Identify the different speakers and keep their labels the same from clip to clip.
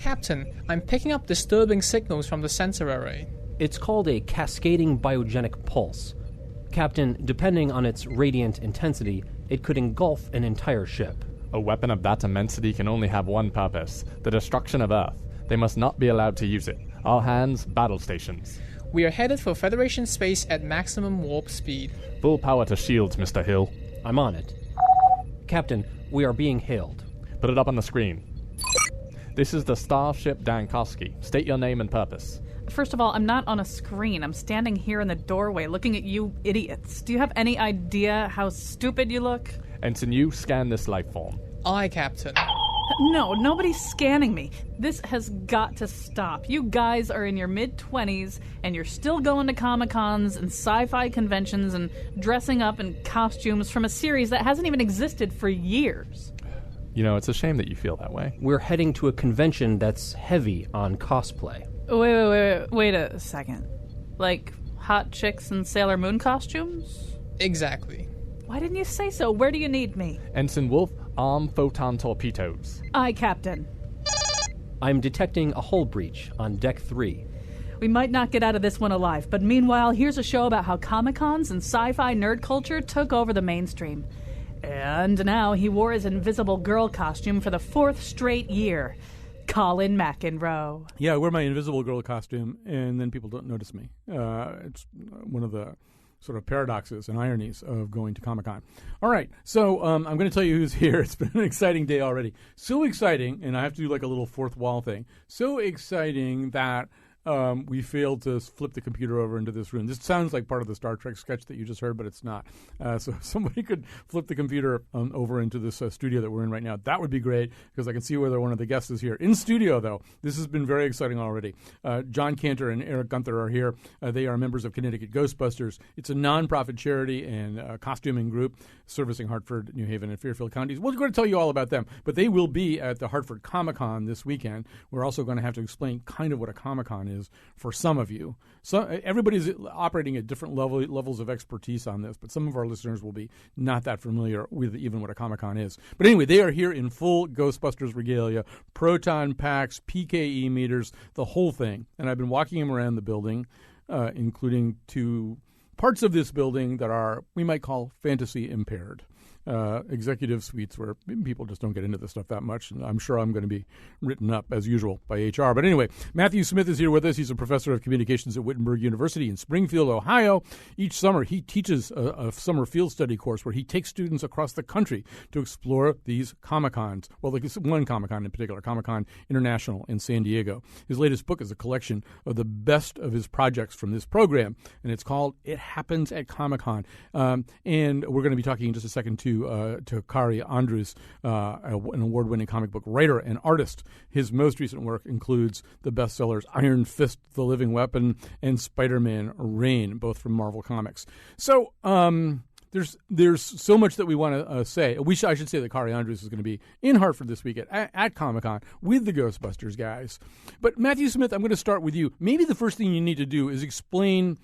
Speaker 1: Captain, I'm picking up disturbing signals from the sensor array.
Speaker 2: It's called a cascading biogenic pulse. Captain, depending on its radiant intensity, it could engulf an entire ship.
Speaker 3: A weapon of that immensity can only have one purpose, the destruction of Earth. They must not be allowed to use it. All hands, battle stations.
Speaker 1: We are headed for Federation space at maximum warp speed.
Speaker 3: Full power to shields, Mr. Hill.
Speaker 2: I'm on it. Captain, we are being hailed.
Speaker 3: Put it up on the screen. This is the Starship Dankoski. State your name and purpose.
Speaker 4: First of all, I'm not on a screen. I'm standing here in the doorway looking at you idiots. Do you have any idea how stupid you look?
Speaker 3: Ensign, you scan this life form.
Speaker 1: Aye, Captain.
Speaker 4: No, nobody's scanning me. This has got to stop. You guys are in your mid-20s, and you're still going to Comic-Cons and sci-fi conventions and dressing up in costumes from a series that hasn't even existed for years.
Speaker 3: You know, it's a shame that you feel that way.
Speaker 2: We're heading to a convention that's heavy on cosplay.
Speaker 4: Wait a second. Like hot chicks in Sailor Moon costumes?
Speaker 1: Exactly.
Speaker 4: Why didn't you say so? Where do you need me?
Speaker 3: Ensign Wolf, arm photon torpedoes.
Speaker 4: Aye, Captain.
Speaker 2: I'm detecting a hull breach on Deck 3.
Speaker 4: We might not get out of this one alive, but meanwhile, here's a show about how Comic-Cons and sci-fi nerd culture took over the mainstream. And now he wore his Invisible Girl costume for the 4th straight year. Colin McEnroe.
Speaker 5: Yeah, I wear my Invisible Girl costume, and then people don't notice me. It's one of the sort of paradoxes and ironies of going to Comic-Con. All right, so I'm going to tell you who's here. It's been an exciting day already. So exciting, and I have to do like a little fourth wall thing. So exciting that we failed to flip the computer over into this room. This sounds like part of the Star Trek sketch that you just heard, but it's not. So if somebody could flip the computer over into this studio that we're in right now, that would be great, because I can see whether one of the guests is here. In studio, though, this has been very exciting already. John Cantor and Eric Gunther are here. They are members of Connecticut Ghostbusters. It's a nonprofit charity and costuming group servicing Hartford, New Haven, and Fairfield counties. We're going to tell you all about them, but they will be at the Hartford Comic-Con this weekend. We're also going to have to explain kind of what a Comic-Con is for some of you. So everybody's operating at different levels of expertise on this, but some of our listeners will be not that familiar with even what a Comic-Con is. But anyway, they are here in full Ghostbusters regalia, proton packs, PKE meters, the whole thing. And I've been walking them around the building, including two parts of this building that are, we might call, fantasy impaired. Executive suites where people just don't get into this stuff that much. And I'm sure I'm going to be written up, as usual, by HR. But anyway, Matthew Smith is here with us. He's a professor of communications at Wittenberg University in Springfield, Ohio. Each summer, he teaches a summer field study course where he takes students across the country to explore these Comic-Cons. Well, like one Comic-Con in particular, Comic-Con International in San Diego. His latest book is a collection of the best of his projects from this program, and it's called It Happens at Comic-Con. And we're going to be talking in just a second to Kari Andrews, an award-winning comic book writer and artist. His most recent work includes the bestsellers Iron Fist, The Living Weapon, and Spider-Man Reign, both from Marvel Comics. So there's so much that we want to say. I should say that Kari Andrews is going to be in Hartford this week at Comic-Con with the Ghostbusters guys. But Matthew Smith, I'm going to start with you. Maybe the first thing you need to do is explain.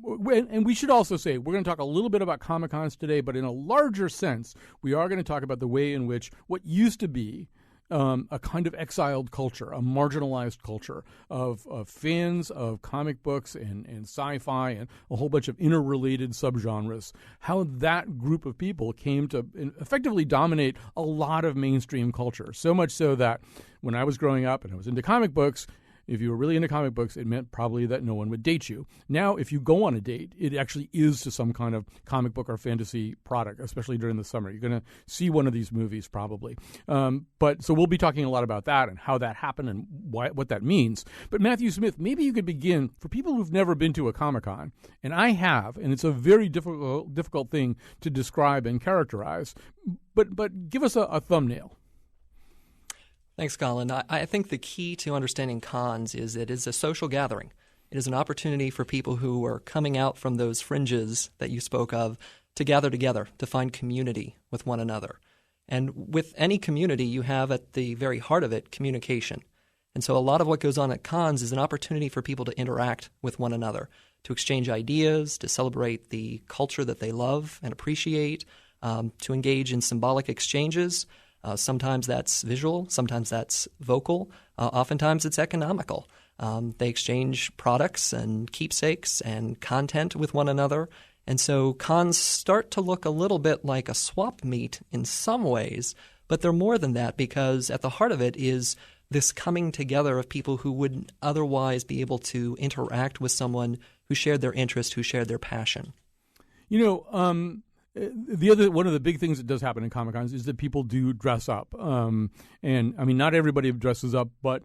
Speaker 5: And we should also say, we're going to talk a little bit about Comic-Cons today, but in a larger sense, we are going to talk about the way in which what used to be a kind of exiled culture, a marginalized culture of fans of comic books and sci-fi and a whole bunch of interrelated subgenres, how that group of people came to effectively dominate a lot of mainstream culture. So much so that when I was growing up and I was into comic books, if you were really into comic books, it meant probably that no one would date you. Now, if you go on a date, it actually is to some kind of comic book or fantasy product, especially during the summer. You're going to see one of these movies probably. But so we'll be talking a lot about that and how that happened and what that means. But Matthew Smith, maybe you could begin, for people who've never been to a Comic-Con, and I have, and it's a very difficult thing to describe and characterize, but give us a thumbnail.
Speaker 6: Thanks, Colin. I think the key to understanding cons is it is a social gathering. It is an opportunity for people who are coming out from those fringes that you spoke of to gather together, to find community with one another. And with any community, you have at the very heart of it communication. And so a lot of what goes on at cons is an opportunity for people to interact with one another, to exchange ideas, to celebrate the culture that they love and appreciate, to engage in symbolic exchanges. Sometimes that's visual, sometimes that's vocal, oftentimes it's economical. They exchange products and keepsakes and content with one another. And so cons start to look a little bit like a swap meet in some ways, but they're more than that because at the heart of it is this coming together of people who wouldn't otherwise be able to interact with someone who shared their interest, who shared their passion.
Speaker 5: One of the big things that does happen in Comic-Cons is that people do dress up. And I mean, not everybody dresses up, but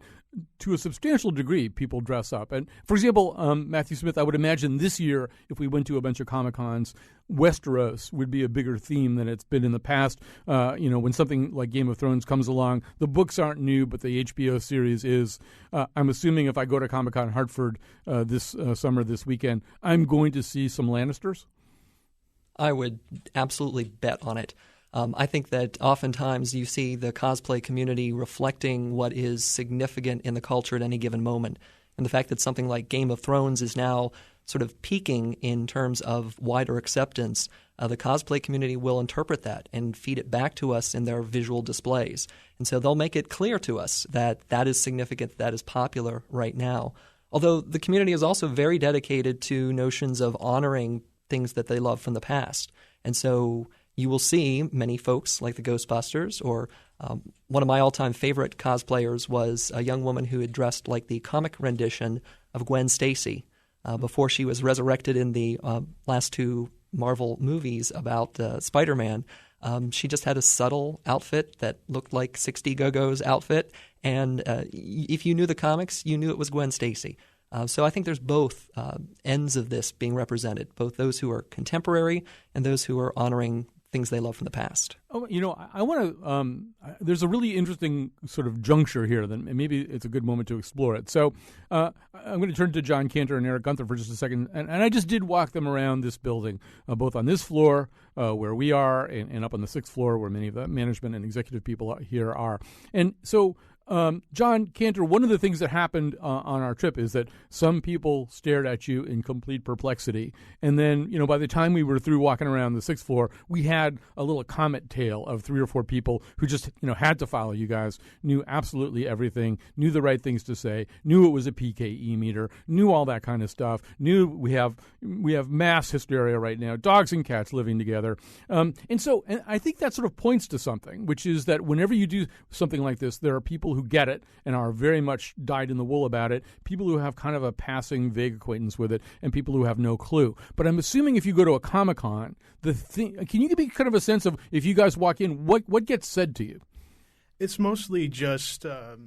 Speaker 5: to a substantial degree, people dress up. And for example, Matthew Smith, I would imagine this year, if we went to a bunch of Comic-Cons, Westeros would be a bigger theme than it's been in the past. When something like Game of Thrones comes along, the books aren't new, but the HBO series is. I'm assuming if I go to Comic-Con Hartford this summer, this weekend, I'm going to see some Lannisters.
Speaker 6: I would absolutely bet on it. I think that oftentimes you see the cosplay community reflecting what is significant in the culture at any given moment. And the fact that something like Game of Thrones is now sort of peaking in terms of wider acceptance, the cosplay community will interpret that and feed it back to us in their visual displays. And so they'll make it clear to us that that is significant, that is popular right now. Although the community is also very dedicated to notions of honoring things that they love from the past. And so you will see many folks like the Ghostbusters, or one of my all-time favorite cosplayers was a young woman who had dressed like the comic rendition of Gwen Stacy before she was resurrected in the last two Marvel movies about Spider-Man. She just had a subtle outfit that looked like 60 Go-Go's outfit, and if you knew the comics, you knew it was Gwen Stacy. So I think there's both ends of this being represented, both those who are contemporary and those who are honoring things they love from the past.
Speaker 5: Oh, I want to. There's a really interesting sort of juncture here. That maybe it's a good moment to explore it. So I'm going to turn to John Cantor and Eric Gunther for just a second, and I just did walk them around this building, both on this floor where we are, and up on the 6th floor where many of the management and executive people here are, and so. John Cantor, one of the things that happened on our trip is that some people stared at you in complete perplexity. And then, by the time we were through walking around the 6th floor, we had a little comet tail of 3 or 4 people who just, had to follow you guys, knew absolutely everything, knew the right things to say, knew it was a PKE meter, knew all that kind of stuff, knew we have mass hysteria right now, dogs and cats living together. And I think that sort of points to something, which is that whenever you do something like this, there are people who get it and are very much dyed in the wool about it, people who have kind of a passing, vague acquaintance with it, and people who have no clue. But I'm assuming if you go to a Comic-Con, can you give me kind of a sense of, if you guys walk in, what gets said to you?
Speaker 7: It's mostly just a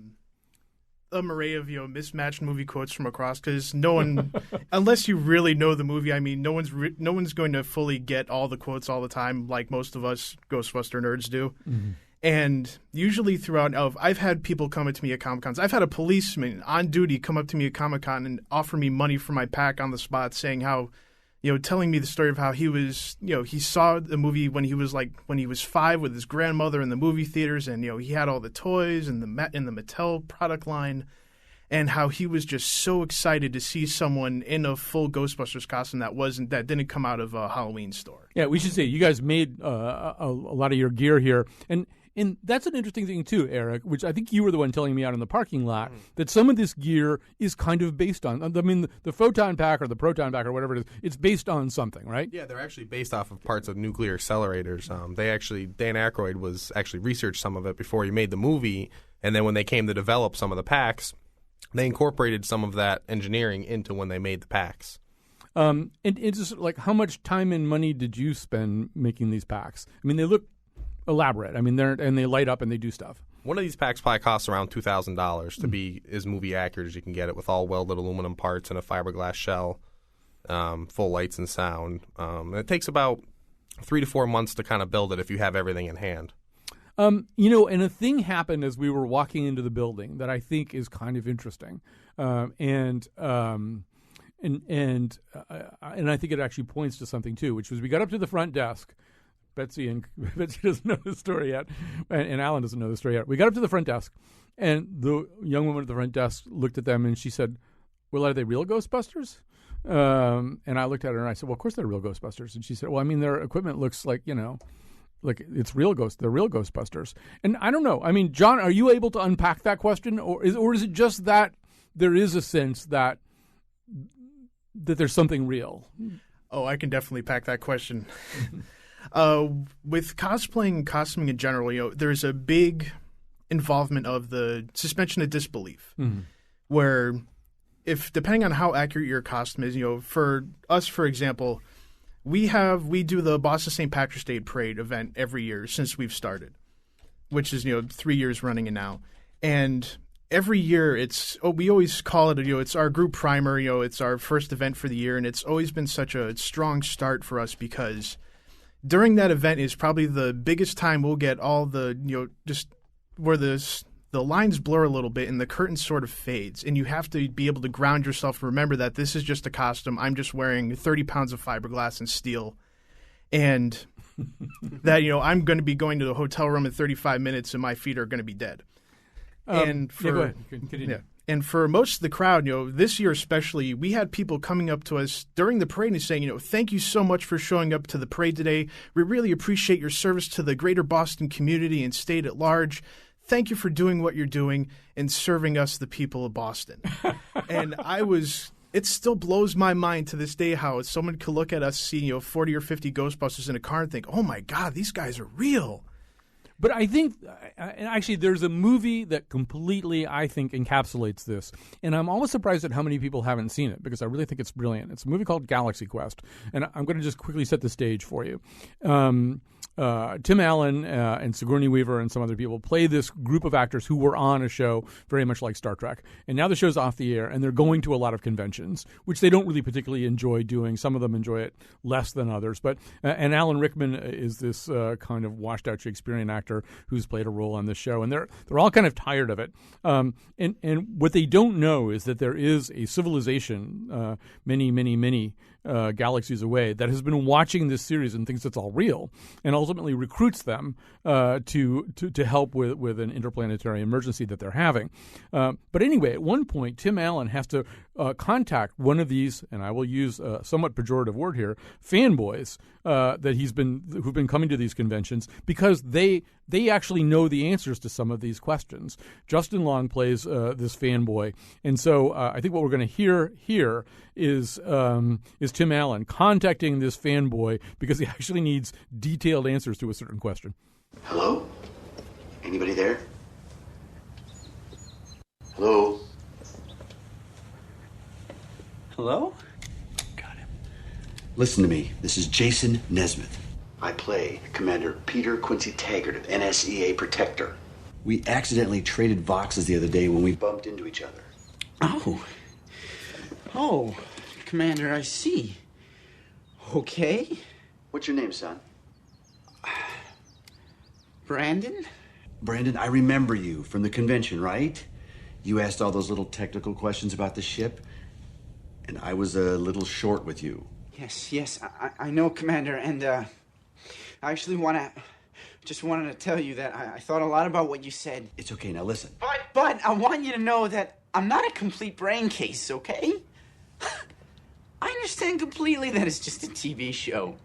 Speaker 7: array of mismatched movie quotes from across, because no one, unless you really know the movie, I mean, no one's going to fully get all the quotes all the time, like most of us Ghostbuster nerds do. Mm-hmm. And usually throughout, I've had people come up to me at Comic-Cons. I've had a policeman on duty come up to me at Comic-Con and offer me money for my pack on the spot, saying how, telling me the story of how he was, he saw the movie when he was 5 with his grandmother in the movie theaters, and he had all the toys and the Mattel product line, and how he was just so excited to see someone in a full Ghostbusters costume that didn't come out of a Halloween store. Yeah,
Speaker 5: we should say you guys made a lot of your gear here, and that's an interesting thing, too, Eric, which I think you were the one telling me out in the parking lot, that some of this gear is kind of based on, I mean, the photon pack or the proton pack or whatever it is, it's based on something, right?
Speaker 8: Yeah, they're actually based off of parts of nuclear accelerators. Dan Aykroyd was actually researched some of it before he made the movie, and then when they came to develop some of the packs, they incorporated some of that engineering into when they made the packs.
Speaker 5: And it's just like, how much time and money did you spend making these packs? I mean, they look elaborate. I mean, they light up and they do stuff.
Speaker 8: One of these packs probably costs around $2,000 to be as movie accurate as you can get it, with all welded aluminum parts and a fiberglass shell, full lights and sound. And it takes about 3 to 4 months to kind of build it if you have everything in hand.
Speaker 5: And a thing happened as we were walking into the building that I think is kind of interesting, and I think it actually points to something too, which was we got up to the front desk. Betsy doesn't know the story yet, and Alan doesn't know the story yet. We got up to the front desk, and the young woman at the front desk looked at them, and she said, "Well, are they real Ghostbusters?" And I looked at her, and I said, "Well, of course they're real Ghostbusters." And she said, "Well, I mean, their equipment looks like, like it's real they're real Ghostbusters. And I don't know. I mean, John, are you able to unpack that question, or is it just that there is a sense that there's something real?
Speaker 7: Oh, I can definitely pack that question. With cosplaying and costuming in general, there's a big involvement of the suspension of disbelief, where if depending on how accurate your costume is, for us, for example, we do the Boston St. Patrick's Day Parade event every year since we've started, which is 3 years running it now, and every year we always call it it's our group primer, it's our first event for the year, and it's always been such a strong start for us because during that event is probably the biggest time we'll get all the just where the lines blur a little bit and the curtain sort of fades, and you have to be able to ground yourself and remember that this is just a costume. I'm just wearing 30 pounds of fiberglass and steel, and that I'm going to be going to the hotel room in 35 minutes and my feet are going to be dead. And for,
Speaker 5: go ahead. Continue.
Speaker 7: Yeah. And for most of the crowd, this year especially, we had people coming up to us during the parade and saying, thank you so much for showing up to the parade today. We really appreciate your service to the greater Boston community and state at large. Thank you for doing what you're doing and serving us, the people of Boston. And it still blows my mind to this day how someone could look at us, see 40 or 50 Ghostbusters in a car and think, oh my God, these guys are real.
Speaker 5: But I think, actually, there's a movie that completely, I think, encapsulates this. And I'm almost surprised at how many people haven't seen it because I really think it's brilliant. It's a movie called Galaxy Quest. And I'm going to just quickly set the stage for you. Tim Allen and Sigourney Weaver and some other people play this group of actors who were on a show very much like Star Trek. And now the show's off the air, and they're going to a lot of conventions, which they don't really particularly enjoy doing. Some of them enjoy it less than others. But and Alan Rickman is this kind of washed-out Shakespearean actor who's played a role on this show, and they're all kind of tired of it. And what they don't know is that there is a civilization many galaxies away that has been watching this series and thinks it's all real, and ultimately recruits them to help with an interplanetary emergency that they're having. But anyway, at one point, Tim Allen has to contact one of these, and I will use a somewhat pejorative word here, fanboys who've been coming to these conventions because they actually know the answers to some of these questions. Justin Long plays this fanboy, and so I think what we're going to hear here is Tim Allen contacting this fanboy because he actually needs detailed answers to a certain question.
Speaker 9: Hello? Anybody there? Hello?
Speaker 10: Hello?
Speaker 9: Got him. Listen to me. This is Jason Nesmith. I play Commander Peter Quincy Taggart of NSEA Protector. We accidentally traded Voxes the other day when we bumped into each other.
Speaker 10: Oh, Commander, I see. Okay.
Speaker 9: What's your name, son?
Speaker 10: Brandon?
Speaker 9: Brandon, I remember you from the convention, right? You asked all those little technical questions about the ship, and I was a little short with you.
Speaker 10: Yes, I know, Commander, and I actually just wanted to tell you that I thought a lot about what you said.
Speaker 9: It's okay, now listen.
Speaker 10: But I want you to know that I'm not a complete brain case, okay? I understand completely that it's just a TV show.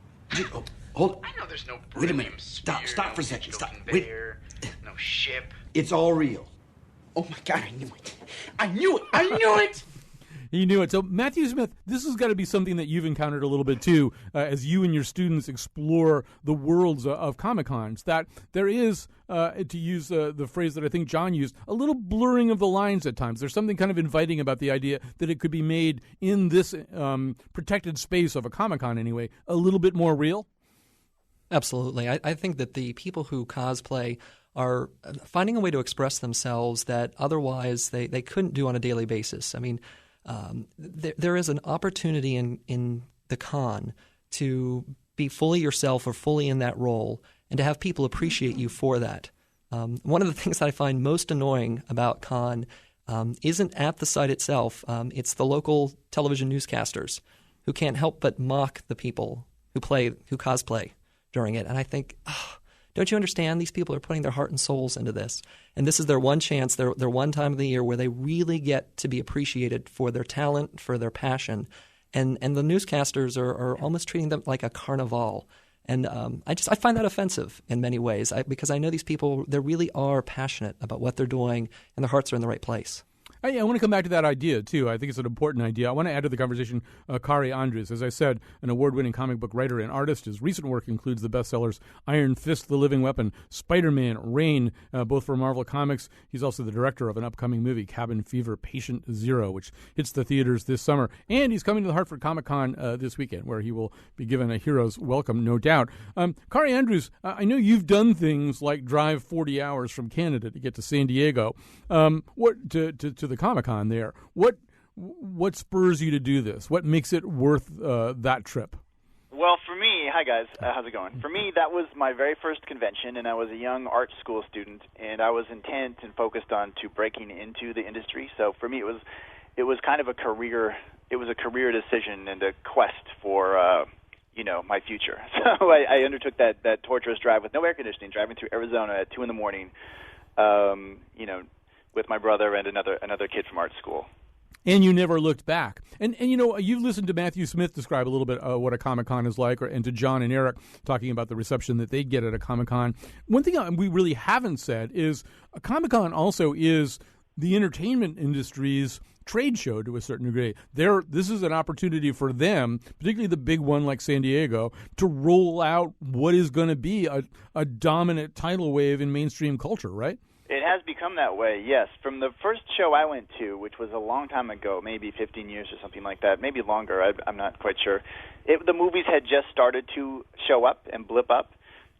Speaker 9: Oh, hold.
Speaker 10: I know there's no
Speaker 9: Wait a minute.
Speaker 10: sphere,
Speaker 9: Stop for a second.
Speaker 10: no
Speaker 9: Stop.
Speaker 10: conveyor, no ship.
Speaker 9: It's all real.
Speaker 10: Oh my God, I knew it. I knew it!
Speaker 5: He knew it. So, Matthew Smith, this has got to be something that you've encountered a little bit, too, as you and your students explore the worlds of Comic-Cons, that there is, to use the phrase that I think John used, a little blurring of the lines at times. There's something kind of inviting about the idea that it could be made in this protected space of a Comic-Con, anyway, a little bit more real.
Speaker 6: Absolutely. I think that the people who cosplay are finding a way to express themselves that otherwise they couldn't do on a daily basis. I mean, there is an opportunity in the con to be fully yourself or fully in that role and to have people appreciate you for that. One of the things that I find most annoying about con isn't at the site itself. It's the local television newscasters who can't help but mock the people who cosplay during it. And I think, don't you understand? These people are putting their heart and souls into this. And this is their one chance, their one time of the year where they really get to be appreciated for their talent, for their passion. And the newscasters are almost treating them like a carnival. And I find that offensive in many ways because I know these people, they really are passionate about what they're doing and their hearts are in the right place.
Speaker 5: I want to come back to that idea, too. I think it's an important idea. I want to add to the conversation Kari Andrews. As I said, an award-winning comic book writer and artist. His recent work includes the bestsellers Iron Fist, The Living Weapon, Spider-Man, Rain, both for Marvel Comics. He's also the director of an upcoming movie, Cabin Fever, Patient Zero, which hits the theaters this summer. And he's coming to the Hartford Comic Con this weekend, where he will be given a hero's welcome, no doubt. Kari Andrews, I know you've done things like drive 40 hours from Canada to get to San Diego. What to the Comic-Con there. What spurs you to do this? What makes it worth that trip?
Speaker 11: Well, for me, hi guys, how's it going? For me, that was my very first convention, and I was a young art school student, and I was intent and focused on breaking into the industry. So for me, it was kind of a career. It was a career decision and a quest for my future. So I undertook that torturous drive with no air conditioning, driving through Arizona at 2 a.m. With my brother and another kid from art school.
Speaker 5: And you never looked back. And you've listened to Matthew Smith describe a little bit what a Comic-Con is like, and to John and Eric talking about the reception that they get at a Comic-Con. One thing we really haven't said is a Comic-Con also is the entertainment industry's trade show to a certain degree. This is an opportunity for them, particularly the big one like San Diego, to roll out what is going to be a dominant tidal wave in mainstream culture, right?
Speaker 11: It has become that way, yes. From the first show I went to, which was a long time ago, maybe 15 years or something like that, maybe longer, I'm not quite sure, the movies had just started to show up and blip up,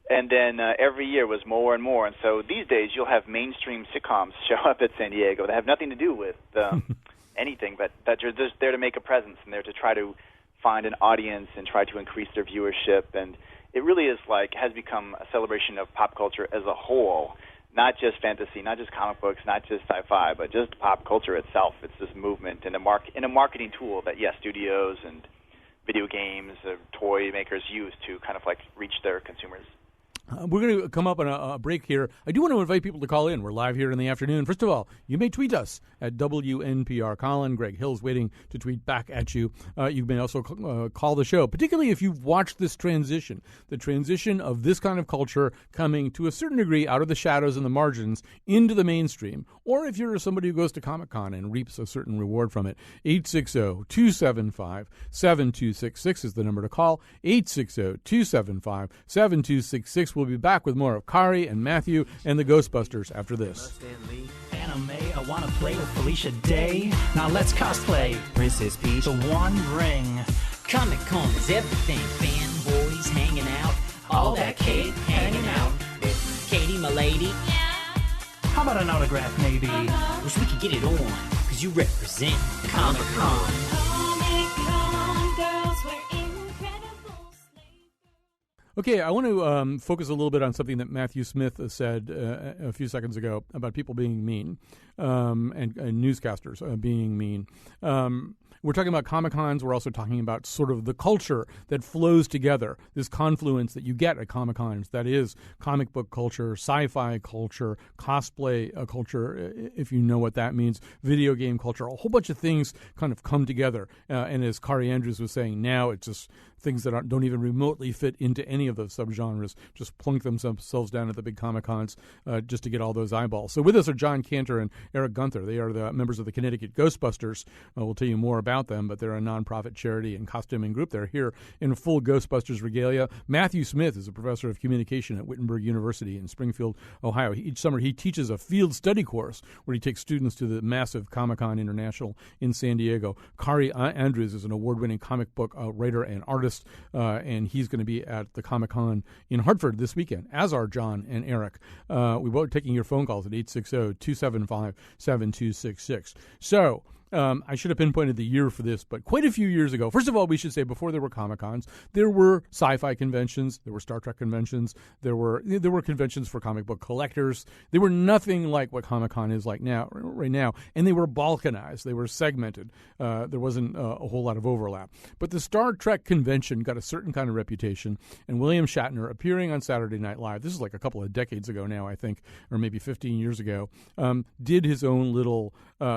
Speaker 11: and then every year was more and more. And so these days you'll have mainstream sitcoms show up at San Diego that have nothing to do with anything, but that are just there to make a presence and there to try to find an audience and try to increase their viewership. And it really is has become a celebration of pop culture as a whole. Not just fantasy, not just comic books, not just sci-fi, but just pop culture itself. It's this movement and a marketing tool that, yes, studios and video games, toy makers use to kind of reach their consumers.
Speaker 5: We're going to come up on a break here. I do want to invite people to call in. We're live here in the afternoon. First of all, you may tweet us at WNPR Colin. Greg Hill's waiting to tweet back at you. You may also call the show, particularly if you've watched this transition, the transition of this kind of culture coming to a certain degree out of the shadows and the margins into the mainstream, or if you're somebody who goes to Comic-Con and reaps a certain reward from it. 860-275-7266 is the number to call. 860-275-7266. We'll be back with more of Kari and Matthew and the Ghostbusters after this.
Speaker 12: Anime, I want to play with Felicia Day. Now let's cosplay Princess Peach. The One Ring.
Speaker 13: Comic-Con is everything. Fanboys hanging out. All that cake hanging out. Katie, my lady.
Speaker 12: Yeah. How about an autograph, maybe?
Speaker 13: Wish we could get it on, because you represent Comic-Con.
Speaker 14: Comic-Con girls, we're incredible.
Speaker 5: Okay, I want to focus a little bit on something that Matthew Smith said a few seconds ago about people being mean and newscasters being mean. We're talking about Comic-Cons. We're also talking about sort of the culture that flows together, this confluence that you get at Comic-Cons. That is comic book culture, sci-fi culture, cosplay culture, if you know what that means, video game culture. A whole bunch of things kind of come together. And as Kari Andrews was saying, now it's just things that don't even remotely fit into any of those subgenres, just plunk themselves down at the big Comic-Cons just to get all those eyeballs. So with us are John Cantor and Eric Gunther. They are the members of the Connecticut Ghostbusters. We'll tell you more about them, but they're a nonprofit charity and costuming group. They're here in full Ghostbusters regalia. Matthew Smith is a professor of communication at Wittenberg University in Springfield, Ohio. Each summer he teaches a field study course where he takes students to the massive Comic-Con International in San Diego. Kari Andrews is an award-winning comic book writer and artist, and he's going to be at the Comic-Con in Hartford this weekend, as are John and Eric. We both taking your phone calls at 860-275-7266. So I should have pinpointed the year for this, but quite a few years ago. First of all, we should say before there were Comic-Cons, there were sci-fi conventions, there were Star Trek conventions, there were conventions for comic book collectors. They were nothing like what Comic-Con is like right now, and they were balkanized. They were segmented. There wasn't a whole lot of overlap. But the Star Trek convention got a certain kind of reputation, and William Shatner, appearing on Saturday Night Live, this is like a couple of decades ago now, I think, or maybe 15 years ago, did his own little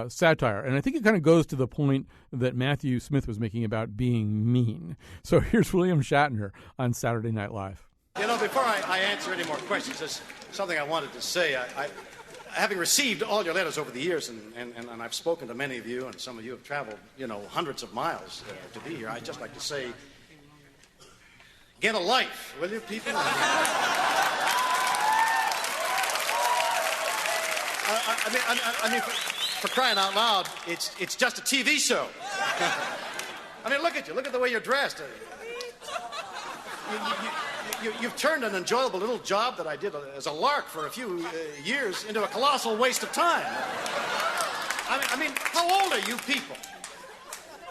Speaker 5: satire. And I think it kind of goes to the point that Matthew Smith was making about being mean. So here's William Shatner on Saturday Night Live.
Speaker 15: You know, before I answer any more questions, there's something I wanted to say. Having received all your letters over the years, and I've spoken to many of you, and some of you have traveled, hundreds of miles to be here, I'd just like to say, get a life, will you, people? I mean, for crying out loud, it's just a TV show. I mean, look at you. Look at the way you're dressed. You've turned an enjoyable little job that I did as a lark for a few years into a colossal waste of time. I mean, how old are you people?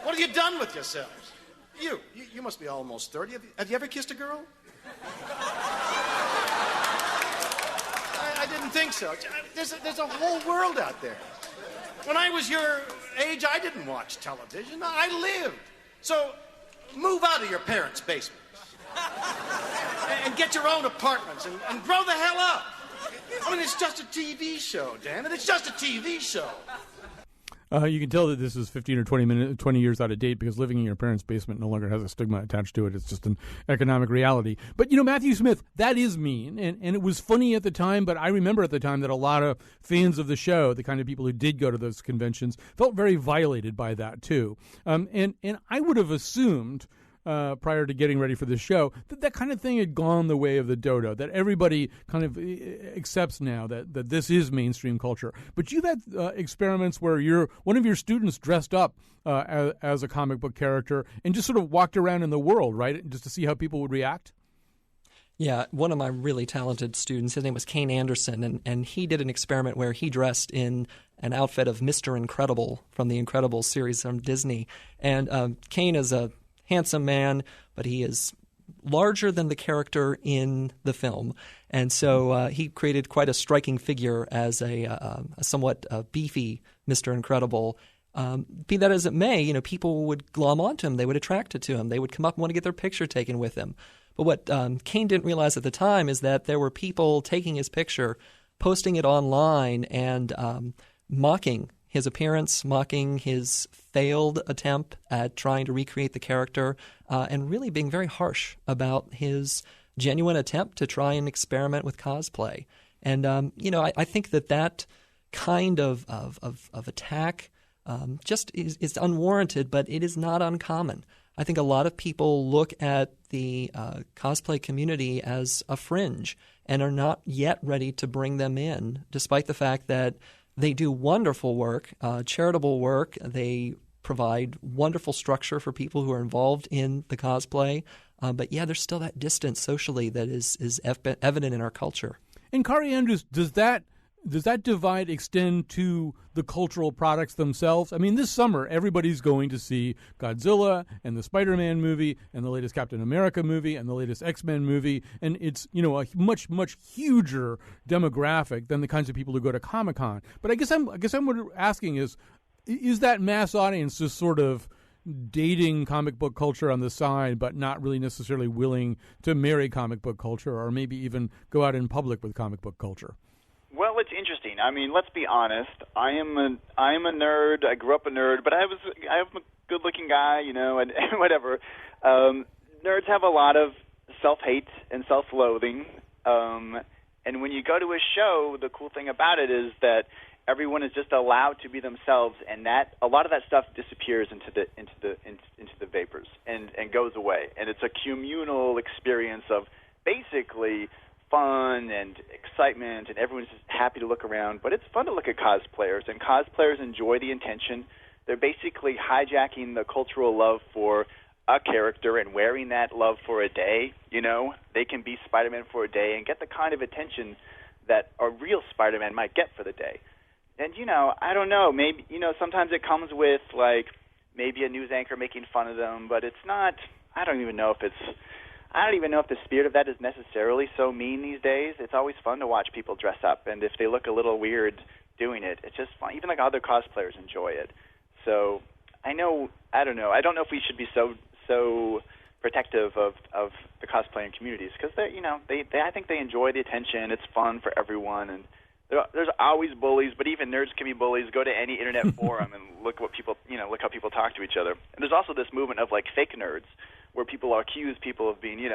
Speaker 15: What have you done with yourselves? You must be almost 30. Have you ever kissed a girl? I didn't think so. There's a whole world out there. When I was your age, I didn't watch television. I lived. So move out of your parents' basements and get your own apartments and grow the hell up. I mean, it's just a TV show, damn it. It's just a TV show.
Speaker 5: You can tell that this is 15 or 20 years out of date because living in your parents' basement no longer has a stigma attached to it. It's just an economic reality. But, Matthew Smith, that is mean. And it was funny at the time, but I remember at the time that a lot of fans of the show, the kind of people who did go to those conventions, felt very violated by that, too. And I would have assumed prior to getting ready for this show, that kind of thing had gone the way of the dodo, that everybody kind of accepts now that this is mainstream culture. But you've had experiments where one of your students dressed up as a comic book character and just sort of walked around in the world, right, just to see how people would react?
Speaker 6: Yeah, one of my really talented students, his name was Kane Anderson, and he did an experiment where he dressed in an outfit of Mr. Incredible from the Incredibles series from Disney. And Kane is a handsome man, but he is larger than the character in the film. And so he created quite a striking figure as a somewhat beefy Mr. Incredible. Be that as it may, people would glom onto him. They would attract it to him. They would come up and want to get their picture taken with him. But what Kane didn't realize at the time is that there were people taking his picture, posting it online, and mocking his appearance, mocking his failed attempt at trying to recreate the character, and really being very harsh about his genuine attempt to try and experiment with cosplay. And, I think that kind of attack just is unwarranted, but it is not uncommon. I think a lot of people look at the cosplay community as a fringe and are not yet ready to bring them in, despite the fact that they do wonderful work, charitable work. They provide wonderful structure for people who are involved in the cosplay. But yeah, there's still that distance socially that is evident in our culture.
Speaker 5: And Kari Andrews, does that divide extend to the cultural products themselves? I mean, this summer, everybody's going to see Godzilla and the Spider-Man movie and the latest Captain America movie and the latest X-Men movie. And it's, a much, much huger demographic than the kinds of people who go to Comic-Con. But I guess I'm asking is that mass audience just sort of dating comic book culture on the side, but not really necessarily willing to marry comic book culture or maybe even go out in public with comic book culture?
Speaker 11: Well, it's interesting. I mean, let's be honest. I am a nerd. I grew up a nerd, but I'm a good-looking guy, and whatever. Nerds have a lot of self-hate and self-loathing, and when you go to a show, the cool thing about it is that everyone is just allowed to be themselves, and that a lot of that stuff disappears into the vapors and goes away, and it's a communal experience of basically fun and excitement, and everyone's just happy to look around. But it's fun to look at cosplayers, and cosplayers enjoy the attention. They're basically hijacking the cultural love for a character and wearing that love for a day. They can be Spider-Man for a day and get the kind of attention that a real Spider-Man might get for the day. And, I don't know, maybe, sometimes it comes with, maybe a news anchor making fun of them, but it's not, I don't even know if the spirit of that is necessarily so mean these days. It's always fun to watch people dress up, and if they look a little weird doing it, it's just fun. Even other cosplayers enjoy it. So I don't know if we should be so protective of the cosplaying communities because I think they enjoy the attention. It's fun for everyone, and There's always bullies, but even nerds can be bullies. Go to any internet forum and look what people, look how people talk to each other. And there's also this movement of like fake nerds, where people accuse people of being,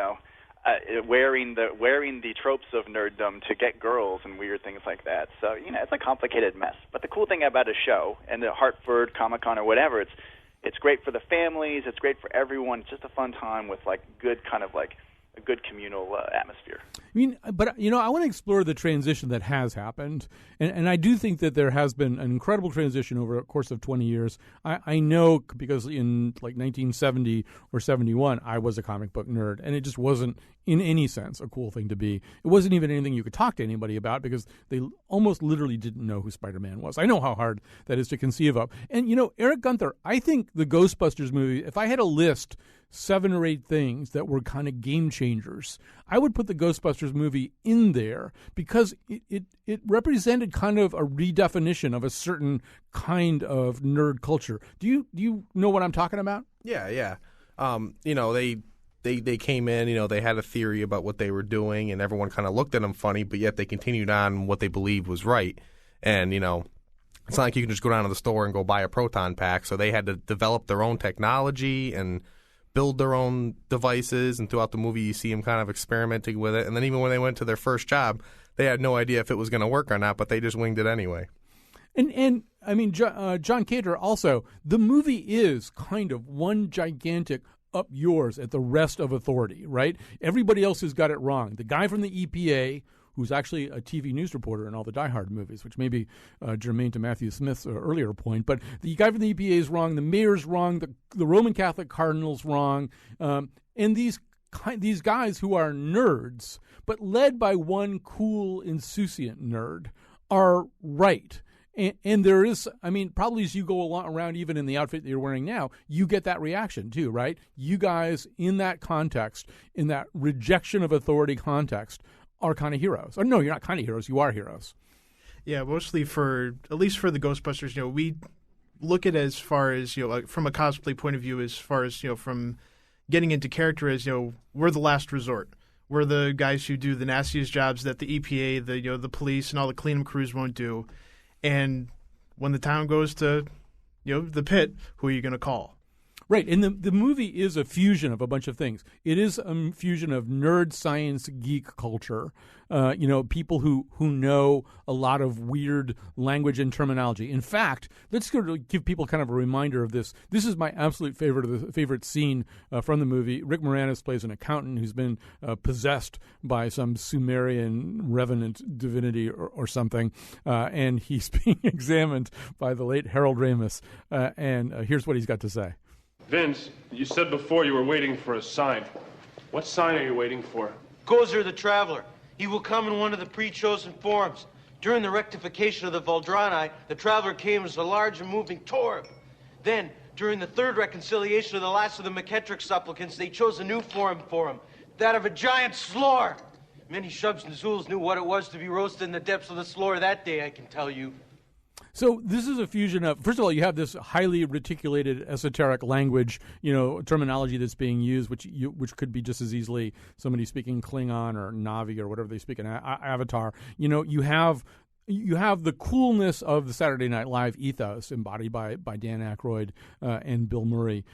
Speaker 11: wearing the tropes of nerddom to get girls and weird things like that. So it's a complicated mess. But the cool thing about a show and the Hartford Comic-Con or whatever, it's great for the families. It's great for everyone. It's just a fun time with like good kind of like a good communal atmosphere.
Speaker 5: I mean, but I want to explore the transition that has happened, and I do think that there has been an incredible transition over a course of 20 years. I know because in like 1970 or 71, I was a comic book nerd, and it just wasn't in any sense a cool thing to be. It wasn't even anything you could talk to anybody about because they almost literally didn't know who Spider-Man was. I know how hard that is to conceive of. And Eric Gunther, I think the Ghostbusters movie, if I had a list 7 or 8 things that were kind of game changers, I would put the Ghostbusters movie in there because it represented kind of a redefinition of a certain kind of nerd culture. Do you know what I'm talking about?
Speaker 8: Yeah. They came in, they had a theory about what they were doing, and everyone kind of looked at them funny, but yet they continued on what they believed was right. And, it's not like you can just go down to the store and go buy a proton pack. So they had to develop their own technology and build their own devices, and throughout the movie you see them kind of experimenting with it. And then even when they went to their first job, they had no idea if it was going to work or not, but they just winged it anyway.
Speaker 5: And I mean, John Cater also, the movie is kind of one gigantic up yours at the rest of authority, right? Everybody else has got it wrong. The guy from the EPA, who's actually a TV news reporter in all the Die Hard movies, which may be germane to Matthew Smith's earlier point. But the guy from the EPA is wrong. The mayor's wrong. The Roman Catholic cardinal's wrong. And these guys who are nerds, but led by one cool, insouciant nerd, are right. And there is, I mean, probably as you go around, even in the outfit that you're wearing now, you get that reaction too, right? You guys in that context, in that rejection of authority context, are kind of heroes. Or no, you're not kind of heroes. You are heroes.
Speaker 7: Yeah, mostly at least for the Ghostbusters, we look at it as far as, like from a cosplay point of view, as far as, from getting into character as, we're the last resort. We're the guys who do the nastiest jobs that the EPA, the police, and all the cleanup crews won't do. And when the town goes to, the pit, who are you going to call?
Speaker 5: Right, and the movie is a fusion of a bunch of things. It is a fusion of nerd science geek culture, people who know a lot of weird language and terminology. In fact, let's go to give people kind of a reminder of this. This is my absolute favorite scene from the movie. Rick Moranis plays an accountant who's been possessed by some Sumerian revenant divinity or something, and he's being examined by the late Harold Ramis. And here's what he's got to say.
Speaker 16: Vince, you said before you were waiting for a sign. What sign are you waiting for?
Speaker 17: Gozer the Traveler. He will come in one of the pre-chosen forms. During the rectification of the Valdrani, the Traveler came as a large and moving torb. Then, during the third reconciliation of the last of the McKettrick supplicants, they chose a new form for him, that of a giant slore. Many Shubs and Zools knew what it was to be roasted in the depths of the slore that day, I can tell you.
Speaker 5: So this is a fusion of, first of all, you have this highly reticulated esoteric language, terminology that's being used, which could be just as easily somebody speaking Klingon or Navi or whatever they speak in Avatar. You have the coolness of the Saturday Night Live ethos embodied by Dan Aykroyd and Bill Murray.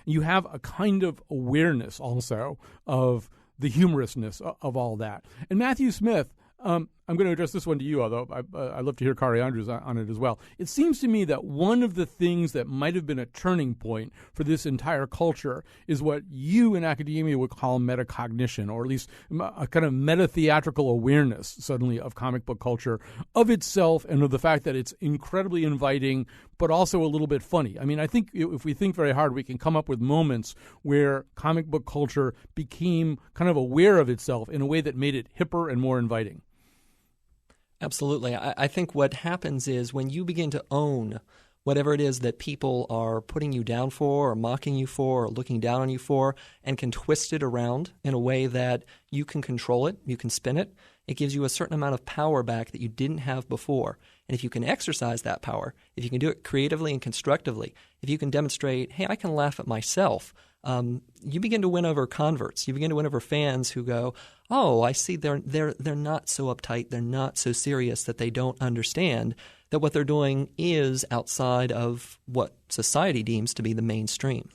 Speaker 5: You have a kind of awareness also of the humorousness of all that. And Matthew Smith, I'm going to address this one to you, although I'd love to hear Kari Andrews on it as well. It seems to me that one of the things that might have been a turning point for this entire culture is what you in academia would call metacognition, or at least a kind of meta-theatrical awareness suddenly of comic book culture, of itself and of the fact that it's incredibly inviting, but also a little bit funny. I mean, I think if we think very hard, we can come up with moments where comic book culture became kind of aware of itself in a way that made it hipper and more inviting.
Speaker 6: Absolutely. I think what happens is when you begin to own whatever it is that people are putting you down for or mocking you for or looking down on you for, and can twist it around in a way that you can control it, you can spin it, it gives you a certain amount of power back that you didn't have before. And if you can exercise that power, if you can do it creatively and constructively, if you can demonstrate, hey, I can laugh at myself, you begin to win over converts. You begin to win over fans who go, oh, I see they're not so uptight, they're not so serious, that they don't understand that what they're doing is outside of what society deems to be the mainstream.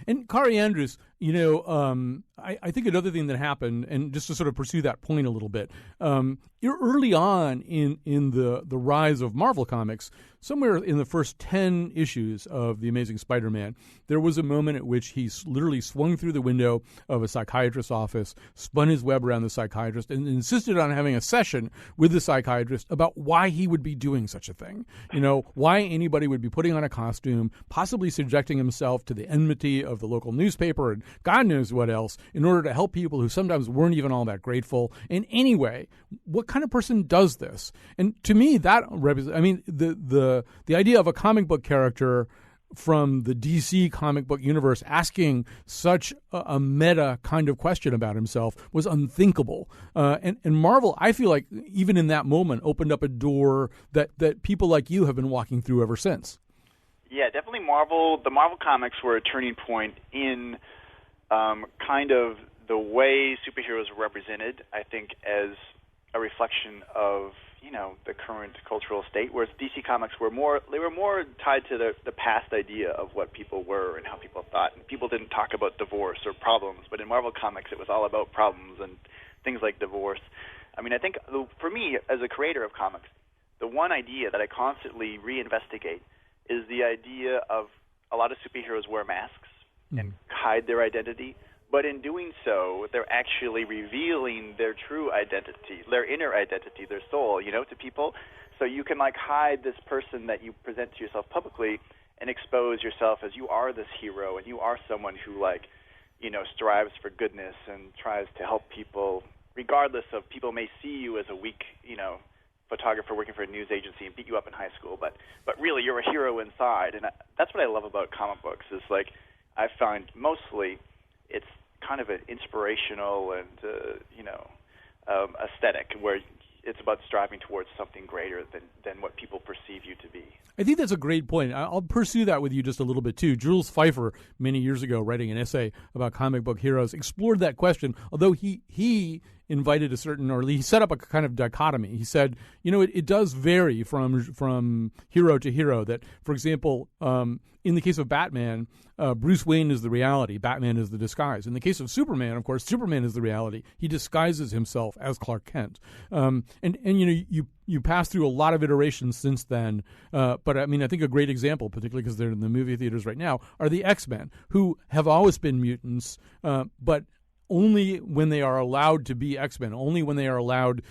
Speaker 5: And Kari Andrews, I think another thing that happened, and just to sort of pursue that point a little bit, early on in the rise of Marvel Comics, somewhere in the first 10 issues of The Amazing Spider-Man, there was a moment at which he literally swung through the window of a psychiatrist's office, spun his web around the psychiatrist, and insisted on having a session with the psychiatrist about why he would be doing such a thing. Why anybody would be putting on a costume, possibly subjecting himself to the enmity of the local newspaper and God knows what else, in order to help people who sometimes weren't even all that grateful. And anyway, what kind of person does this? And to me, that represents, the idea of a comic book character from the DC comic book universe asking such a meta kind of question about himself was unthinkable. And Marvel, I feel like, even in that moment, opened up a door that people like you have been walking through ever since.
Speaker 11: Yeah, definitely Marvel. The Marvel comics were a turning point in kind of the way superheroes were represented, I think, as a reflection of the current cultural state, whereas DC Comics were more tied to the past idea of what people were and how people thought. And people didn't talk about divorce or problems, but in Marvel Comics it was all about problems and things like divorce. I mean, I think for me, as a creator of comics, the one idea that I constantly reinvestigate is the idea of a lot of superheroes wear masks and hide their identity. But in doing so, they're actually revealing their true identity, their inner identity, their soul, to people. So you can hide this person that you present to yourself publicly and expose yourself as you are this hero and you are someone who strives for goodness and tries to help people, regardless of people may see you as a weak, photographer working for a news agency and beat you up in high school, but really you're a hero inside. And that's what I love about comic books is I find mostly it's kind of an inspirational and aesthetic where it's about striving towards something greater than what people perceive you to be.
Speaker 5: I think that's a great point. I'll pursue that with you just a little bit too. Jules Feiffer, many years ago, writing an essay about comic book heroes, explored that question, although he invited he set up a kind of dichotomy. He said, it does vary from hero to hero. That, for example, in the case of Batman, Bruce Wayne is the reality. Batman is the disguise. In the case of Superman, of course, Superman is the reality. He disguises himself as Clark Kent. And you pass through a lot of iterations since then. But I mean, I think a great example, particularly because they're in the movie theaters right now, are the X-Men, who have always been mutants, but only when they are allowed to be X-Men, only when they are allowed,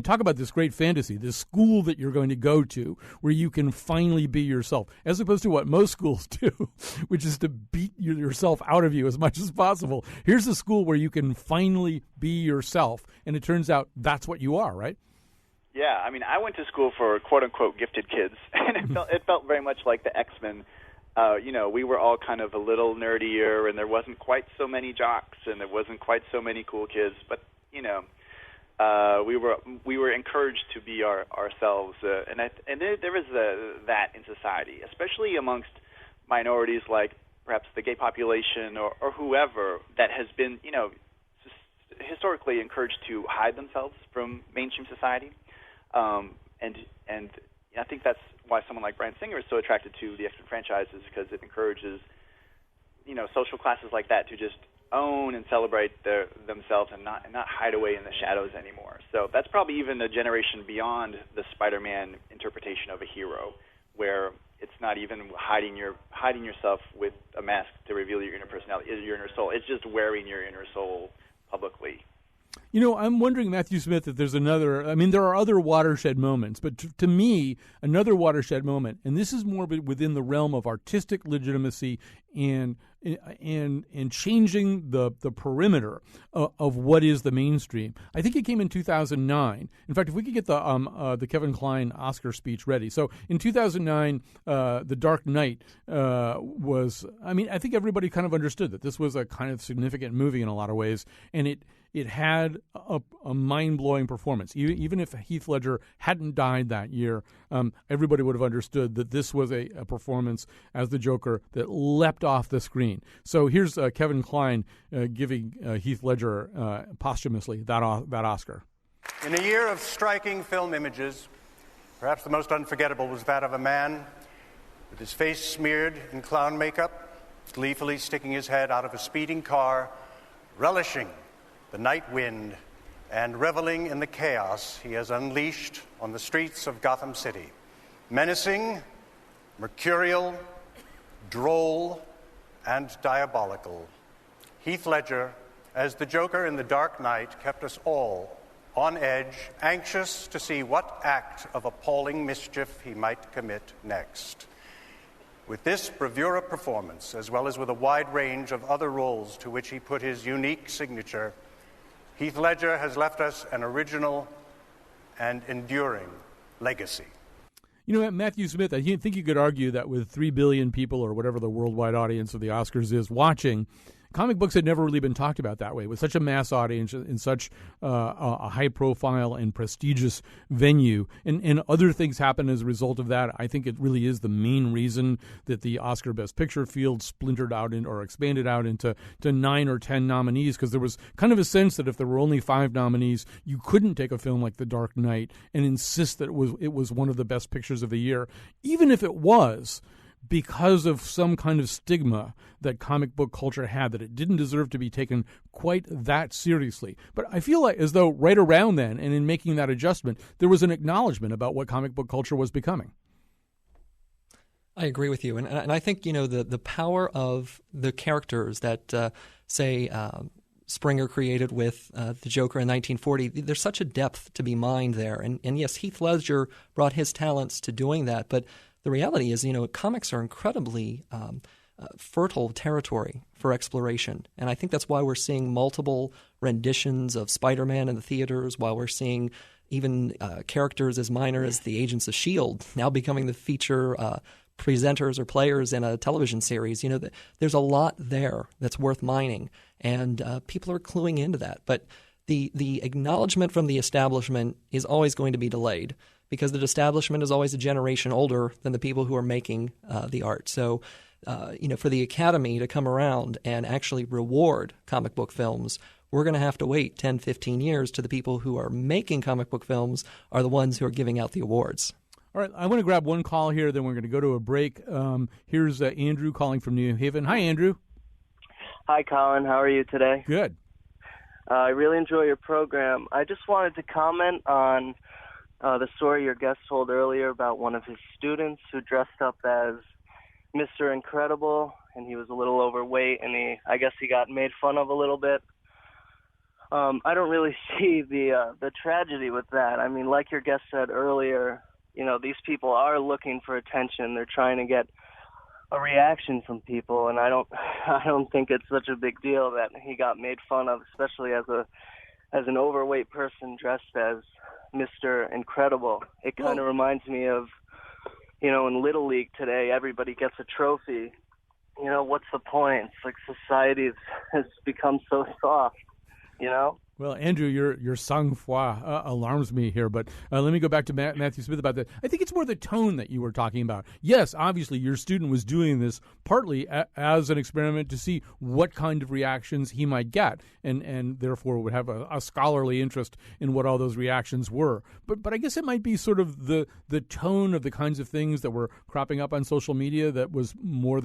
Speaker 5: talk about this great fantasy, this school that you're going to go to where you can finally be yourself, as opposed to what most schools do, which is to beat yourself out of you as much as possible. Here's a school where you can finally be yourself, and it turns out that's what you are, right?
Speaker 11: Yeah, I mean, I went to school for quote-unquote gifted kids, and it felt very much like the X-Men. We were all kind of a little nerdier, and there wasn't quite so many jocks, and there wasn't quite so many cool kids. But we were encouraged to be ourselves, and there is that in society, especially amongst minorities like perhaps the gay population or whoever that has been historically encouraged to hide themselves from mainstream society, and I think that's why someone like Bryan Singer is so attracted to the X-Men franchises, because it encourages, social classes like that to just own and celebrate themselves and not hide away in the shadows anymore. So that's probably even a generation beyond the Spider-Man interpretation of a hero, where it's not even hiding yourself with a mask to reveal your inner personality, your inner soul. It's just wearing your inner soul publicly.
Speaker 5: I'm wondering, Matthew Smith, if there's there are other watershed moments, but to me, another watershed moment, and this is more within the realm of artistic legitimacy and changing the perimeter of what is the mainstream. I think it came in 2009. In fact, if we could get the Kevin Kline Oscar speech ready. So in 2009, The Dark Knight I think everybody kind of understood that this was a kind of significant movie in a lot of ways, and it it had a mind-blowing performance. Even if Heath Ledger hadn't died that year, everybody would have understood that this was a performance as the Joker that leapt off the screen. So here's Kevin Kline giving Heath Ledger posthumously that Oscar.
Speaker 18: In a year of striking film images, perhaps the most unforgettable was that of a man with his face smeared in clown makeup, gleefully sticking his head out of a speeding car, relishing the night wind and reveling in the chaos he has unleashed on the streets of Gotham City. Menacing, mercurial, droll, and diabolical, Heath Ledger, as the Joker in The Dark Knight, kept us all on edge, anxious to see what act of appalling mischief he might commit next. With this bravura performance, as well as with a wide range of other roles to which he put his unique signature, Heath Ledger has left us an original and enduring legacy.
Speaker 5: You know, Matthew Smith, I think you could argue that with 3 billion people, or whatever the worldwide audience of the Oscars is, watching, comic books had never really been talked about that way, with such a mass audience in such a high-profile and prestigious venue. And other things happen as a result of that. I think it really is the main reason that the Oscar Best Picture field splintered out or expanded out into 9 or 10 nominees, because there was kind of a sense that if there were only 5 nominees, you couldn't take a film like The Dark Knight and insist that it was one of the best pictures of the year, even if it was, because of some kind of stigma that comic book culture had, that it didn't deserve to be taken quite that seriously. But I feel like as though right around then, and in making that adjustment, there was an acknowledgement about what comic book culture was becoming.
Speaker 6: I agree with you. And I think, the power of the characters that, Springer created with the Joker in 1940, there's such a depth to be mined there. And yes, Heath Ledger brought his talents to doing that, but the reality is, comics are incredibly fertile territory for exploration. And I think that's why we're seeing multiple renditions of Spider-Man in the theaters, while we're seeing even characters as minor as the Agents of S.H.I.E.L.D. now becoming the feature presenters or players in a television series. There's a lot there that's worth mining, and people are cluing into that. But the acknowledgement from the establishment is always going to be delayed, because the establishment is always a generation older than the people who are making the art. So, for the Academy to come around and actually reward comic book films, we're going to have to wait 10, 15 years to the people who are making comic book films are the ones who are giving out the awards.
Speaker 5: All right, I want to grab one call here, then we're going to go to a break. Here's Andrew calling from New Haven. Hi, Andrew.
Speaker 19: Hi, Colin. How are you today?
Speaker 5: Good.
Speaker 19: I really enjoy your program. I just wanted to comment on the story your guest told earlier about one of his students who dressed up as Mr. Incredible, and he was a little overweight, and I guess he got made fun of a little bit. I don't really see the tragedy with that. I mean, like your guest said earlier, these people are looking for attention. They're trying to get a reaction from people, and I don't think it's such a big deal that he got made fun of, especially as an overweight person dressed as Mr. Incredible. It kind of reminds me of, in Little League today, everybody gets a trophy. What's the point? It's like society has become so soft,
Speaker 5: Well, Andrew, your sang-froid alarms me here, but let me go back to Matthew Smith about that. I think it's more the tone that you were talking about. Yes, obviously, your student was doing this partly as an experiment to see what kind of reactions he might get, and therefore would have a scholarly interest in what all those reactions were. But I guess it might be sort of the tone of the kinds of things that were cropping up on social media that was more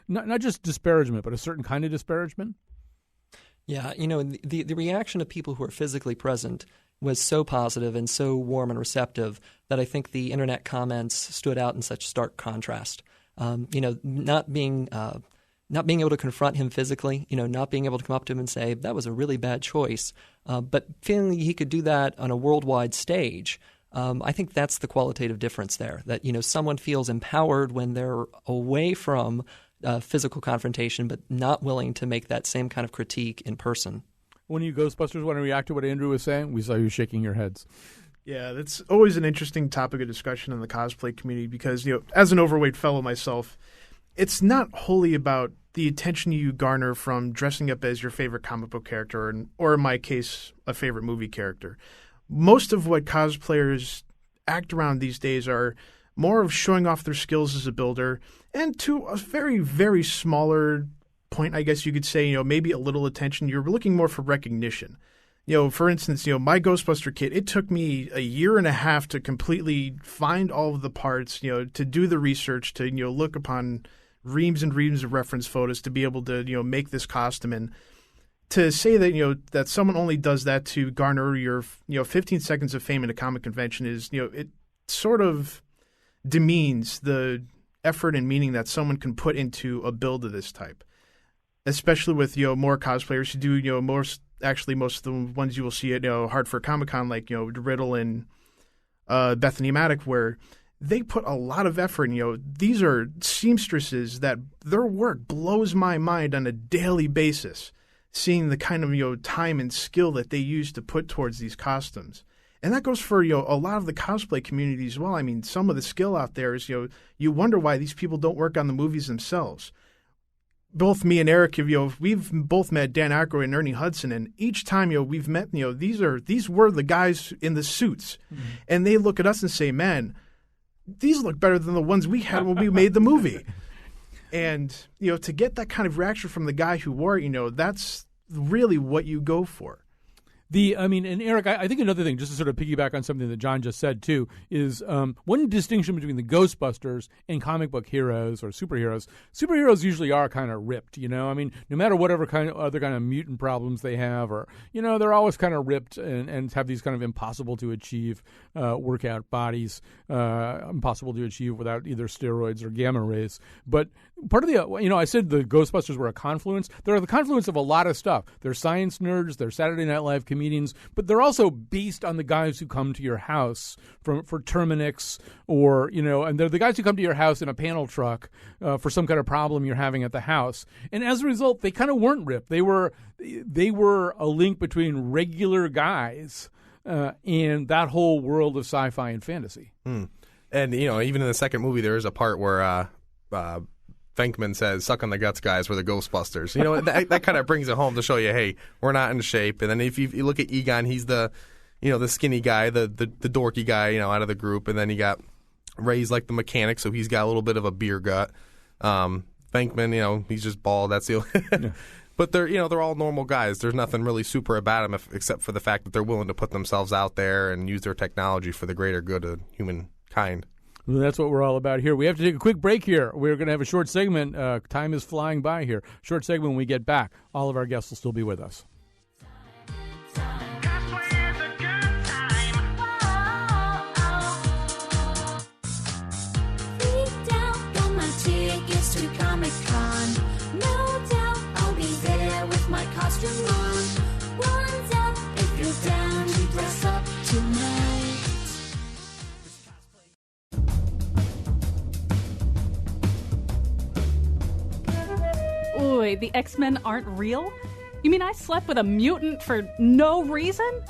Speaker 5: not just disparagement, but a certain kind of disparagement.
Speaker 6: Yeah, the reaction of people who are physically present was so positive and so warm and receptive that I think the internet comments stood out in such stark contrast. Not being able to confront him physically, not being able to come up to him and say, that was a really bad choice, but feeling he could do that on a worldwide stage. I think that's the qualitative difference there, that, someone feels empowered when they're away from physical confrontation, but not willing to make that same kind of critique in person.
Speaker 5: When you Ghostbusters want to react to what Andrew was saying, we saw you shaking your heads.
Speaker 7: Yeah, that's always an interesting topic of discussion in the cosplay community because, as an overweight fellow myself, it's not wholly about the attention you garner from dressing up as your favorite comic book character, or in my case, a favorite movie character. Most of what cosplayers act around these days are more of showing off their skills as a builder, and to a very, very smaller point, I guess you could say, maybe a little attention. You're looking more for recognition. For instance, my Ghostbuster kit, it took me a year and a half to completely find all of the parts, to do the research, to, look upon reams and reams of reference photos to be able to, make this costume. And to say that, that someone only does that to garner your, 15 seconds of fame in a comic convention is, it sort of demeans the effort and meaning that someone can put into a build of this type. Especially with, more cosplayers who do, most of the ones you will see at, Hartford Comic Con, like, Riddle and Bethany Maddock, where they put a lot of effort. These are seamstresses that their work blows my mind on a daily basis, seeing the kind of, time and skill that they use to put towards these costumes. And that goes for, a lot of the cosplay community as well. I mean, some of the skill out there is, you wonder why these people don't work on the movies themselves. Both me and Eric, we've both met Dan Aykroyd and Ernie Hudson, and each time, we've met, these were the guys in the suits. Mm-hmm. And they look at us and say, man, these look better than the ones we had when we made the movie. And, to get that kind of reaction from the guy who wore it, that's really what you go for.
Speaker 5: And Eric, I think another thing, just to sort of piggyback on something that John just said too, is one distinction between the Ghostbusters and comic book heroes or superheroes. Superheroes usually are kind of ripped, no matter whatever kind of other kind of mutant problems they have, or they're always kind of ripped and have these kind of impossible to achieve workout bodies, impossible to achieve without either steroids or gamma rays. But part of the, I said the Ghostbusters were a confluence. They're the confluence of a lot of stuff. They're science nerds. They're Saturday Night Live comedians, but they're also based on the guys who come to your house for Terminix, or and they're the guys who come to your house in a panel truck for some kind of problem you're having at the house. And as a result, they kind of weren't ripped. They were a link between regular guys and that whole world of sci-fi and fantasy.
Speaker 8: Mm. And even in the second movie, there is a part where Venkman says, "Suck on the guts, guys, we're the Ghostbusters." That kind of brings it home to show you, hey, we're not in shape. And then if you look at Egon, he's the skinny guy, the dorky guy, out of the group. And then you got Ray's like the mechanic, so he's got a little bit of a beer gut. Venkman, he's just bald. That's the only. But they're all normal guys. There's nothing really super about them except for the fact that they're willing to put themselves out there and use their technology for the greater good of humankind.
Speaker 5: Well, that's what we're all about here. We have to take a quick break here. We're going to have a short segment. Time is flying by here. Short segment when we get back. All of our guests will still be with us.
Speaker 14: To Comic-Con, no doubt I'll be there with my costume on. One's up if you're down to dress up tonight.
Speaker 4: Ooh, the X-Men aren't real? You mean I slept with a mutant for no reason?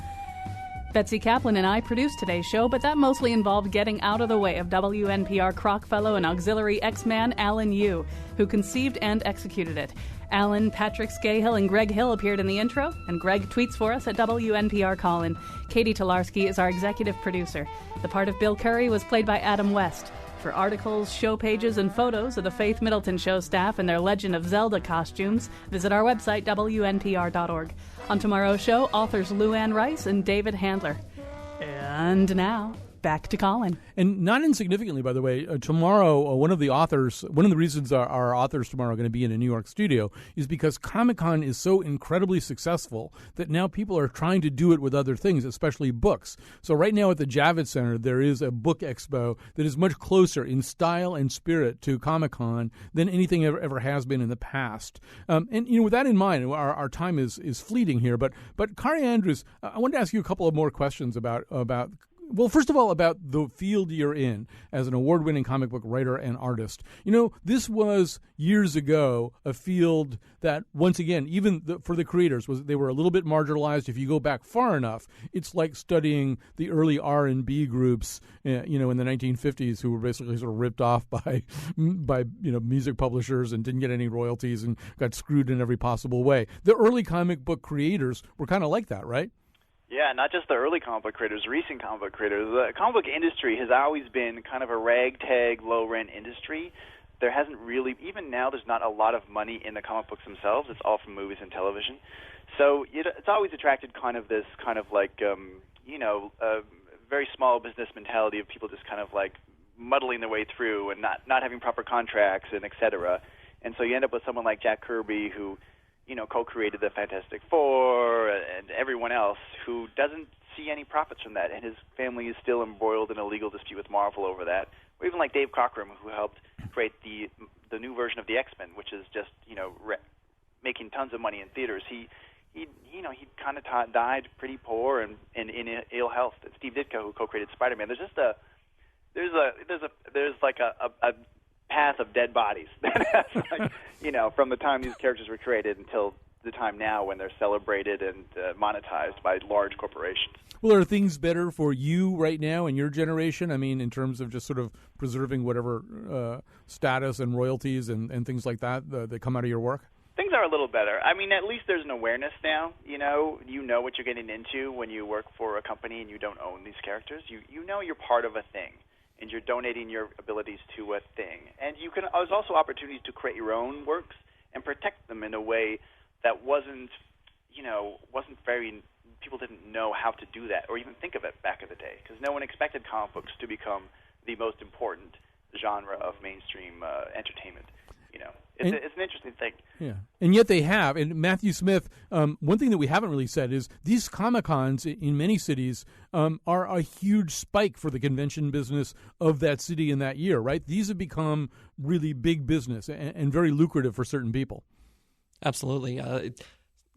Speaker 4: Betsy Kaplan and I produced today's show, but that mostly involved getting out of the way of WNPR Croc Fellow and auxiliary X-Man Alan Yu, who conceived and executed it. Alan, Patrick Scahill, and Greg Hill appeared in the intro, and Greg tweets for us at WNPR Colin. Katie Tolarski is our executive producer. The part of Bill Curry was played by Adam West. For articles, show pages, and photos of the Faith Middleton Show staff and their Legend of Zelda costumes, visit our website, WNPR.org. On tomorrow's show, authors Lou Ann Rice and David Handler. And now, back to Colin.
Speaker 5: And not insignificantly, by the way, tomorrow, one of the reasons our authors tomorrow are going to be in a New York studio is because Comic-Con is so incredibly successful that now people are trying to do it with other things, especially books. So right now at the Javits Center, there is a book expo that is much closer in style and spirit to Comic-Con than anything ever has been in the past. And with that in mind, our time is fleeting here. But Kari Andrews, I wanted to ask you a couple of more questions about well, first of all, about the field you're in as an award-winning comic book writer and artist. This was years ago a field that, once again, even for the creators, they were a little bit marginalized. If you go back far enough, it's like studying the early R&B groups, in the 1950s, who were basically sort of ripped off by music publishers and didn't get any royalties and got screwed in every possible way. The early comic book creators were kind of like that, right?
Speaker 11: Yeah, not just the early comic book creators, recent comic book creators. The comic book industry has always been kind of a ragtag, low-rent industry. There hasn't really, even now, there's not a lot of money in the comic books themselves. It's all from movies and television. So it's always attracted kind of this kind of like, very small business mentality of people just kind of like muddling their way through and not having proper contracts and et cetera. And so you end up with someone like Jack Kirby who, co-created the Fantastic Four and everyone else who doesn't see any profits from that, and his family is still embroiled in a legal dispute with Marvel over that. Or even like Dave Cockrum, who helped create the new version of the X-Men, which is just making tons of money in theaters. He kind of died pretty poor and in ill health. And Steve Ditko, who co-created Spider-Man, there's just there's like a path of dead bodies from the time these characters were created until the time now when they're celebrated and monetized by large corporations.
Speaker 5: Well, are things better for you right now in your generation? I mean, in terms of just sort of preserving whatever status and royalties and things like that that come out of your work?
Speaker 11: Things are a little better. I mean, at least there's an awareness now. You know what you're getting into when you work for a company and you don't own these characters. You know you're part of a thing, and you're donating your abilities to a thing. And there's also opportunities to create your own works and protect them in a way that wasn't very, people didn't know how to do that or even think of it back in the day, because no one expected comic books to become the most important genre of mainstream entertainment. It's an interesting thing.
Speaker 5: Yeah, and yet they have. And Matthew Smith, one thing that we haven't really said is these Comic-Cons in many cities are a huge spike for the convention business of that city in that year, right? These have become really big business and very lucrative for certain people.
Speaker 6: Absolutely.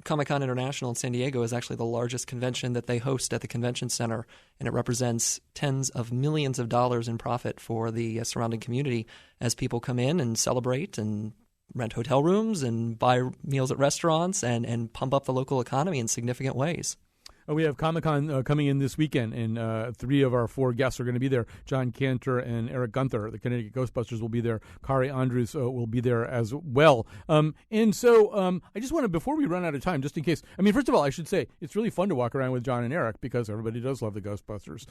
Speaker 6: Comic-Con International in San Diego is actually the largest convention that they host at the convention center, and it represents tens of millions of dollars in profit for the surrounding community as people come in and celebrate and rent hotel rooms and buy meals at restaurants and pump up the local economy in significant ways.
Speaker 5: We have Comic-Con coming in this weekend, and 3 of our 4 guests are going to be there. John Cantor and Eric Gunther, the Connecticut Ghostbusters, will be there. Kari Andrews will be there as well. And so I just want to, before we run out of time, just in case, I mean, first of all, I should say it's really fun to walk around with John and Eric because everybody does love the Ghostbusters.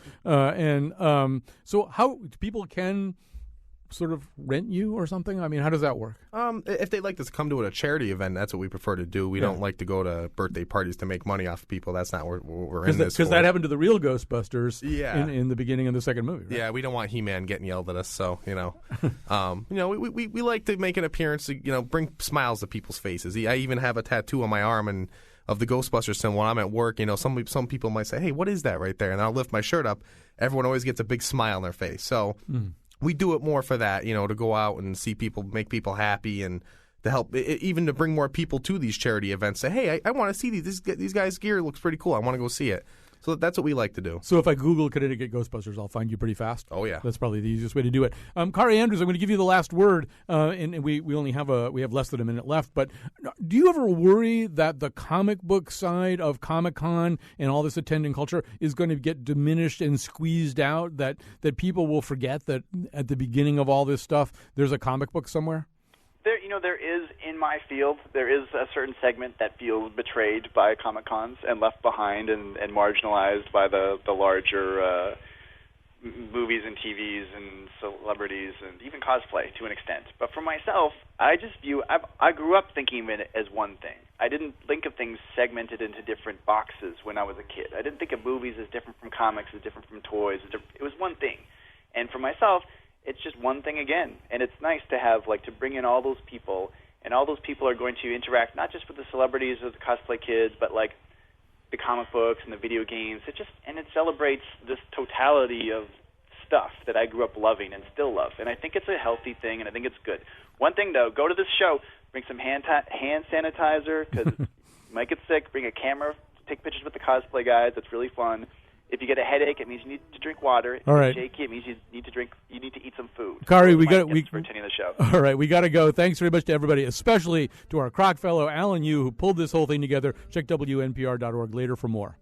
Speaker 5: So how people can sort of rent you or something? I mean, how does that work?
Speaker 8: If they'd like to come to a charity event, that's what we prefer to do. We don't like to go to birthday parties to make money off people. That's not what we're in this for.
Speaker 5: Because that happened to the real Ghostbusters in the beginning of the second movie, right?
Speaker 8: Yeah, we don't want He-Man getting yelled at us, so, we like to make an appearance to, bring smiles to people's faces. I even have a tattoo on my arm of the Ghostbusters symbol. When I'm at work, some people might say, hey, what is that right there? And I'll lift my shirt up. Everyone always gets a big smile on their face. So we do it more for that, to go out and see people, make people happy, and to help, even to bring more people to these charity events. Say, hey, I want to see these guys' gear looks pretty cool. I want to go see it. So that's what we like to do.
Speaker 5: So if I Google Connecticut Ghostbusters, I'll find you pretty fast?
Speaker 8: Oh, yeah.
Speaker 5: That's probably the easiest way to do it. Kari Andrews, I'm going to give you the last word, and we only have we have less than a minute left. But do you ever worry that the comic book side of Comic-Con and all this attending culture is going to get diminished and squeezed out, that people will forget that at the beginning of all this stuff, there's a comic book somewhere?
Speaker 11: There is, in my field, there is a certain segment that feels betrayed by Comic-Cons and left behind and marginalized by the larger movies and TVs and celebrities and even cosplay to an extent. But for myself, I just I grew up thinking of it as one thing. I didn't think of things segmented into different boxes when I was a kid. I didn't think of movies as different from comics, as different from toys. It was one thing. And for myself, it's just one thing again, and it's nice to have, to bring in all those people, and all those people are going to interact not just with the celebrities or the cosplay kids, but the comic books and the video games. It celebrates this totality of stuff that I grew up loving and still love, and I think it's a healthy thing, and I think it's good. One thing though, go to this show, bring some hand sanitizer because you might get sick. Bring a camera, take pictures with the cosplay guys. It's really fun. If you get a headache, it means you need to drink water. If
Speaker 5: All right.
Speaker 11: you're shaky, it means you need to eat some food.
Speaker 5: Kari,
Speaker 11: for attending the show.
Speaker 5: All right, we got to go. Thanks very much to everybody, especially to our Croc fellow, Alan Yu, who pulled this whole thing together. Check WNPR.org later for more.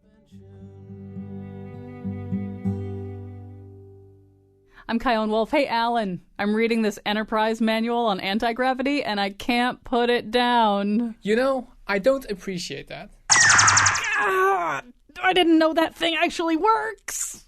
Speaker 4: I'm Kyone Wolf. Hey, Alan, I'm reading this Enterprise manual on anti-gravity, and I can't put it down.
Speaker 1: You know, I don't appreciate that.
Speaker 4: I didn't know that thing actually works.